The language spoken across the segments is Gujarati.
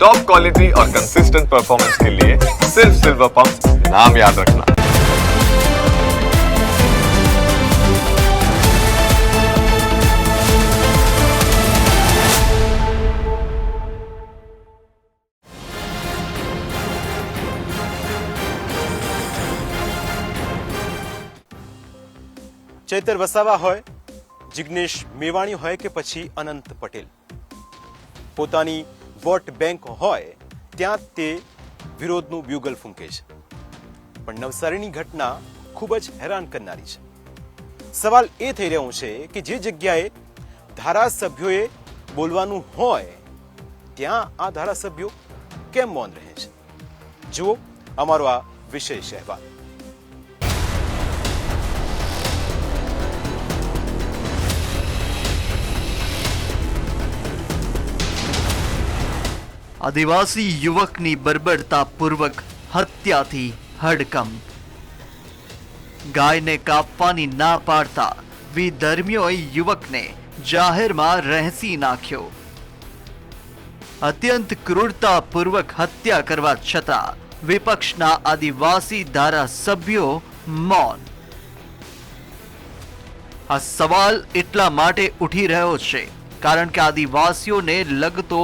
टॉप क्वालिटी और कंसिस्टेंट परफॉर्मेंस के लिए सिर्फ सिल्वर पंप नाम याद रखना। ચૈતર વસાવા હોય, જિગ્નેશ મેવાણી હોય કે પછી અનંત પટેલ, પોતાની વોટ બેંક હોય ત્યાં તે વિરોધનું બ્યુગલ ફૂંકે છે. પણ નવસારીની ઘટના ખૂબ જ હેરાન કરનારી છે. સવાલ એ થઈ રહ્યો છે કે જે જગ્યાએ ધારાસભ્યોએ બોલવાનું હોય ત્યાં આ ધારાસભ્યો કેમ મૌન રહે છે? જુઓ અમારો આ વિશેષ અહેવાલ. આદિવાસી યુવકની બર્બરતાપૂર્વક હત્યાથી હડકંપ. ગાયને કાપવાની ના પાડતા વિધર્મીઓએ યુવકને જાહેરમાં રહેસી નાખ્યો. અત્યંત ક્રૂરતાપૂર્વક હત્યા કરવા છતાં વિપક્ષના આદિવાસી ધારાસભ્યો મૌન. આ સવાલ એટલા માટે ઉઠી રહ્યો છે કારણ કે આદિવાસીઓને લગતો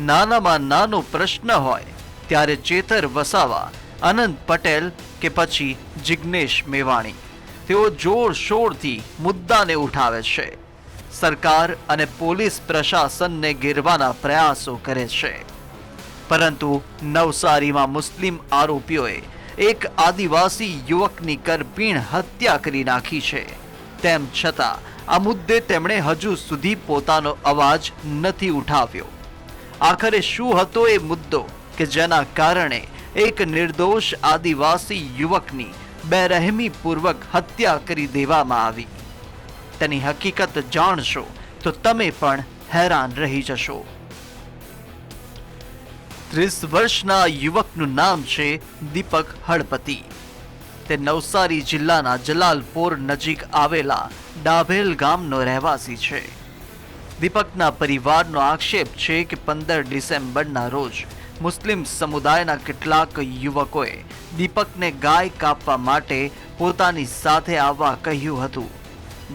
નાનામાં નાનો પ્રશ્ન હોય ત્યારે ચેતર વસાવા, અનંત પટેલ કે પછી જિગ્નેશ મેવાણી તેઓ જોરશોરથી મુદ્દાને ઉઠાવે છે. સરકાર અને પોલીસ પ્રશાસનને ઘેરવાના પ્રયાસો કરે છે. પરંતુ નવસારીમાં મુસ્લિમ આરોપીઓએ એક આદિવાસી યુવકની કરપીણ હત્યા કરી નાખી છે. તેમ છતાં આ મુદ્દે તેમણે હજુ સુધી પોતાનો અવાજ નથી ઉઠાવ્યો. આખરે શું હતો એ મુદ્દો કે જેના કારણે એક નિર્દોષ આદિવાસી યુવકની બેરહેમીપૂર્વક હત્યા કરી દેવામાં આવી? તેની હકીકત જાણશો તો તમે પણ હેરાન રહી જશો. 30 વર્ષના યુવકનું નામ છે દીપક હળપતિ. તે નવસારી જિલ્લાના જલાલપોર નજીક આવેલા ડાભેલ ગામનો રહેવાસી છે. દીપકના પરિવારનો આક્ષેપ છે કે 15 ડિસેમ્બરના રોજ મુસ્લિમ સમુદાયના કેટલાક યુવકોએ દીપકને ગાય કાપવા માટે પોતાની સાથે આવવા કહ્યું હતું,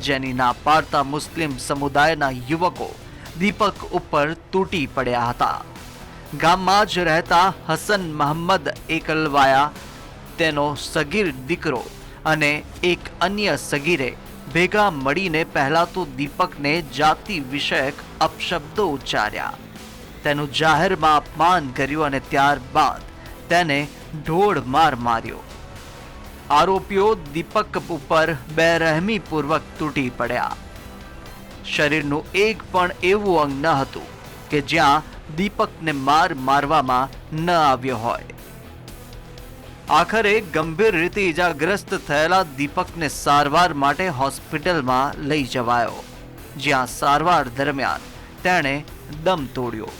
જેની ના પાડતા મુસ્લિમ સમુદાયના યુવકો દીપક ઉપર તૂટી પડ્યા હતા. ગામમાં જ રહેતા હસન મહમ્મદ એકલવાયા, તેનો સગીર દીકરો અને એક અન્ય સગીરે ભેગા મળીને પહેલા તો દીપકને જાતિ વિષયક અપશબ્દો ઉચ્ચાર્યા, તેનું જાહેરમાં અપમાન કર્યું અને ત્યારબાદ તેને ઢોળ માર માર્યો. આરોપીઓ દીપક ઉપર બેરહેમીપૂર્વક તૂટી પડ્યા. શરીરનું એક પણ એવું અંગ ન હતું કે જ્યાં દીપકને માર મારવામાં ન આવ્યો હોય. આખરે ગંભીર રીતે ઇજાગ્રસ્ત થયેલા દીપકને સારવાર માટે હોસ્પિટલમાં લઈ જવાયો, જ્યાં સારવાર દરમિયાન તેણે દમ તોડ્યો.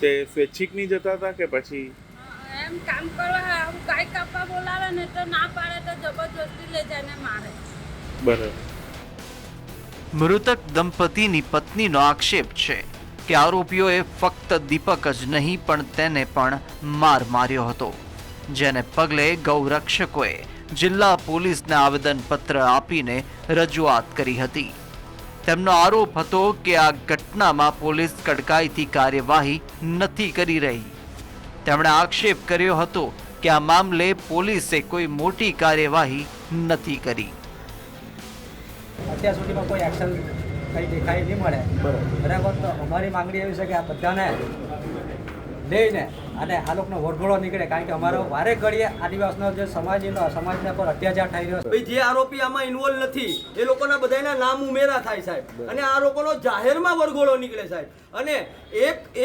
તે સ્વૈચ્છિક ની જતા હતા કે પછી એમ કામ કરવા ગાય કાપવા બોલાવે ને તો ના પાડે તો જબરજસ્તી લઈ જાય ને મારે. બરાબર. મૃતક દંપતીની પત્નીનો આક્ષેપ છે કે આરોપીઓએ ફક્ત દીપક જ નહીં પણ તેને પણ માર માર્યો હતો, જેને પગલે ગૌરક્ષકોએ જિલ્લા પોલીસને આવેદનપત્ર આપીને રજૂઆત કરી હતી. તેમનો આરોપ હતો કે આ ઘટનામાં પોલીસ કડકાઈથી કાર્યવાહી નથી કરી રહી. તેમણે આક્ષેપ કર્યો હતો કે આ મામલે પોલીસે કોઈ મોટી કાર્યવાહી નથી કરી. અત્યાર સુધીમાં કોઈ એક્શન કંઈ દેખાય નહીં મળે. બરાબર. તો અમારી માંગણી એવી છે કે આ બધાને લઈને અને આ લોકોનો વરઘોડો નીકળે, કારણ કે અમારો વારે ઘડીએ આદિવાસીનો જે સમાજના પર અત્યાચાર થઈ રહ્યો છે. જે આરોપી આમાં ઇન્વોલ્વ નથી એ લોકોના બધાના નામ ઉમેરા થાય સાહેબ, અને આ લોકોનો જાહેરમાં વરઘોડો નીકળે સાહેબ. અને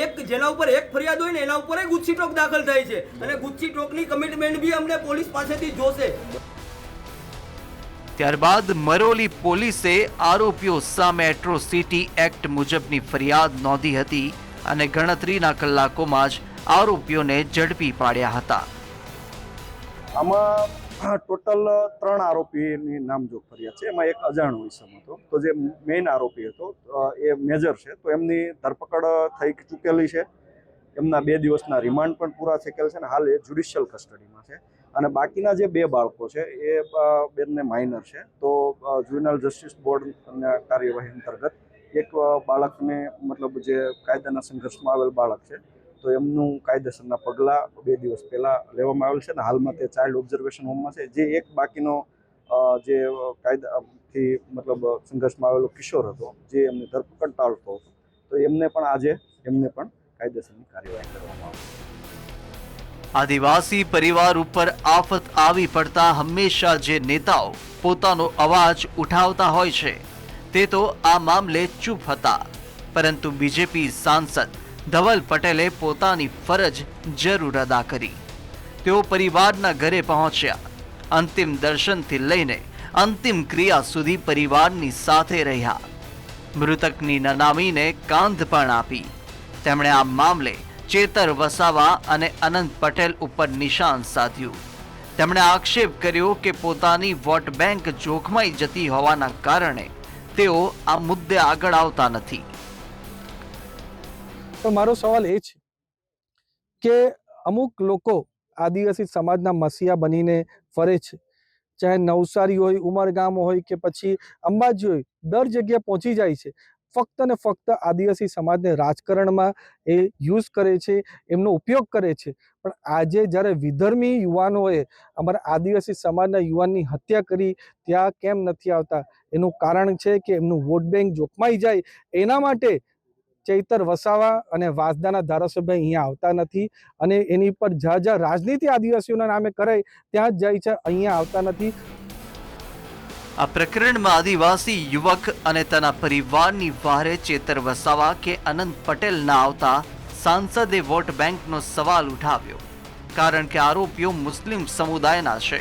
એક જેના ઉપર એક ફરિયાદ હોય ને એના ઉપર ગુચ્છી ટોક દાખલ થાય છે, અને ગુચ્છી ટોકની કમિટમેન્ટ બી અમને પોલીસ પાસેથી જોશે. ત્યારબાદ મરોલી પોલીસે આરોપીઓ સામે એટ્રોસિટી એક્ટ મુજબની ફરિયાદ નોંધી હતી અને ગણતરીના કલાકોમાં જ આરોપીઓને ઝડપી પાડ્યા હતા. આમાં ટોટલ 3 આરોપીની નામજોગ ફરિયાદ છે. એમાં એક અજાણ્યો ઇસમ હતો. તો જે મેઇન આરોપી હતો એ મેજર છે, તો એમની ધરપકડ થઈ ચૂકેલી છે. એમના 2 દિવસના રિમાન્ડ પણ પૂરા થયેલ છે અને હાલ એ જ્યુડિશિયલ કસ્ટડીમાં છે. અને બાકીના જે 2 બાળકો છે એ બંને માઇનર છે. તો જ્યુવેનાઇલ જસ્ટિસ બોર્ડના કાર્યવાહી અંતર્ગત એક બાળકને મતલબ જે કાયદાના સંઘર્ષમાં આવેલ બાળક છે, તો એમનું કાયદેસરના પગલાં 2 દિવસ પહેલાં લેવામાં આવેલ છે અને હાલમાં તે ચાઇલ્ડ ઓબ્ઝર્વેશન હોમમાં છે. જે એક બાકીનો જે કાયદાથી મતલબ સંઘર્ષમાં આવેલો કિશોર હતો, જે એમની ધરપકડ ટાળતો હતો, તો એમને પણ આજે કાયદેસરની કાર્યવાહી કરવામાં આવશે. આદિવાસી પરિવાર ઉપર આફત આવી પડતા હંમેશા જે નેતાઓ પોતાનો અવાજ ઉઠાવતા હોય છે તે તો આ મામલે ચૂપ હતા, પરંતુ બીજેપી સાંસદ ધવલ પટેલે પોતાની ફરજ જરૂર અદા કરી. તેઓ પરિવારના ઘરે પહોંચ્યા, અંતિમ દર્શનથી લઈને અંતિમ ક્રિયા સુધી પરિવારની સાથે રહ્યા. મૃતકની નનામીને કાંધ પણ આપી. તેમણે આ મામલે ચેતર વસાવા અને અનંત પટેલ ઉપર નિશાન સાધ્યું. તેમણે આક્ષેપ કર્યો કે પોતાની વોટ બેંક જોખમાઈ જતી હોવાના કારણે તેઓ આ મુદ્દે આગળ આવતા નથી. તો મારો સવાલ એ છે કે અમુક લોકો આદિવાસી સમાજના મસીહા બનીને ફરે છે, ચાહે નવસારી હોય, ઉમરગામ હોય કે પછી અંબાજી હોય, દર જગ્યાએ પહોંચી જાય છે. ફક્ત ને ફક્ત આદિવાસી સમાજને રાજકારણમાં એ યુઝ કરે છે, એમનો ઉપયોગ કરે છે. પણ આજે જ્યારે વિધર્મી યુવાનોએ અમારા આદિવાસી સમાજના યુવાનની હત્યા કરી, ત્યાં કેમ નથી આવતા? એનું કારણ છે કે એમનું વોટ બેંક જોખમાઈ જાય. એના માટે ચૈતર વસાવા અને વાંસદાના ધારાસભ્ય અહીંયા આવતા નથી અને એની પર જ્યાં રાજનીતિ આદિવાસીઓના નામે કરાય ત્યાં જ જાય છે, અહીંયા આવતા નથી. આ પ્રકરણમાં આદિવાસી યુવક અને તેના પરિવારની વારે ચેતર વસાવા કે અનંત પટેલ ના આવતા સાંસદે વોટ બેંકનો સવાલ ઉઠાવ્યો, કારણ કે આરોપીઓ મુસ્લિમ સમુદાયના છે.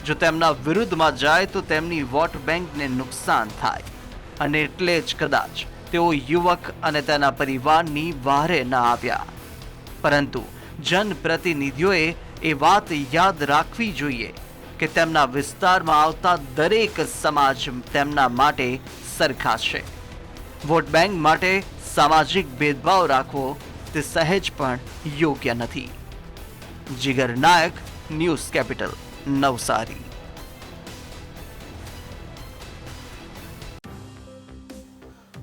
જો તેમના વિરુદ્ધમાં જાય તો તેમની વોટ બેંકને નુકસાન થાય, અને એટલે જ કદાચ તેઓ યુવક અને તેના પરિવારની વારે ન આવ્યા. પરંતુ જનપ્રતિનિધિઓએ એ વાત યાદ રાખવી જોઈએ કે તેમના વિસ્તારમાં આવતા દરેક સમાજ તેમના માટે સરખા છે. વોટ બેંક માટે સામાજિક ભેદભાવ રાખવો તે સહેજ પણ યોગ્ય નથી. જીગર નાયક, ન્યૂઝ કેપિટલ, નવસારી.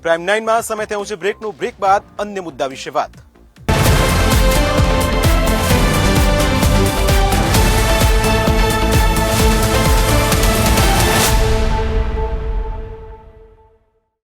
પ્રાઇમ 9 માં સમય થયો છે બ્રેકનું. બ્રેક બાદ અન્ય મુદ્દા વિશે વાત.